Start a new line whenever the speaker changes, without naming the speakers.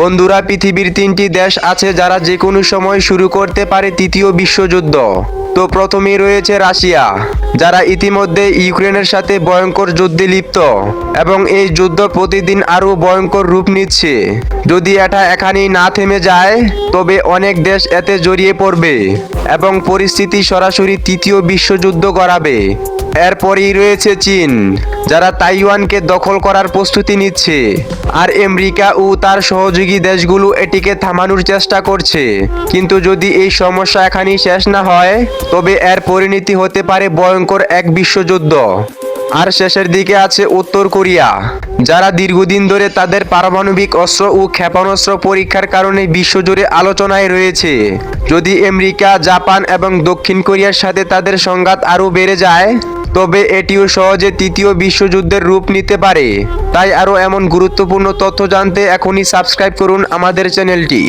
বন্ধুরা, পৃথিবীর 3টি দেশ আছে যারা যে কোনো সময় শুরু করতে পারে তৃতীয় বিশ্বযুদ্ধ। তো প্রথমেই রয়েছে রাশিয়া, যারা ইতিমধ্যে ইউক্রেনের সাথে ভয়ঙ্কর যুদ্ধে লিপ্ত এবং এই যুদ্ধ প্রতিদিন আরও ভয়ঙ্কর রূপ নিচ্ছে। যদি এটা এখানেই না থেমে যায় তবে অনেক দেশ এতে জড়িয়ে পড়বে এবং পরিস্থিতি সরাসরি তৃতীয় বিশ্বযুদ্ধ গড়াবে। এরপরই রয়েছে চীন, যারা তাইওয়ানকে দখল করার প্রস্তুতি নিচ্ছে, আর আমেরিকা ও তার সহযোগী দেশগুলো এটিকে থামানোর চেষ্টা করছে। কিন্তু যদি এই সমস্যা এখানেই শেষ না হয় তবে এর পরিণতি হতে পারে ভয়ঙ্কর এক বিশ্বযুদ্ধ। আর শেষের দিকে আছে উত্তর কোরিয়া, যারা দীর্ঘদিন ধরে তাদের পারমাণবিক অস্ত্র ও ক্ষেপণাস্ত্র পরীক্ষার কারণে বিশ্বজুড়ে আলোচনায় রয়েছে। যদি আমেরিকা, জাপান এবং দক্ষিণ কোরিয়ার সাথে তাদের সংঘাত আরও বেড়ে যায় তবে এটিও সহজে তৃতীয় বিশ্বযুদ্ধের রূপ নিতে পারে। তাই আরও এমন গুরুত্বপূর্ণ তথ্য জানতে এখনই সাবস্ক্রাইব করুন আমাদের চ্যানেলটি।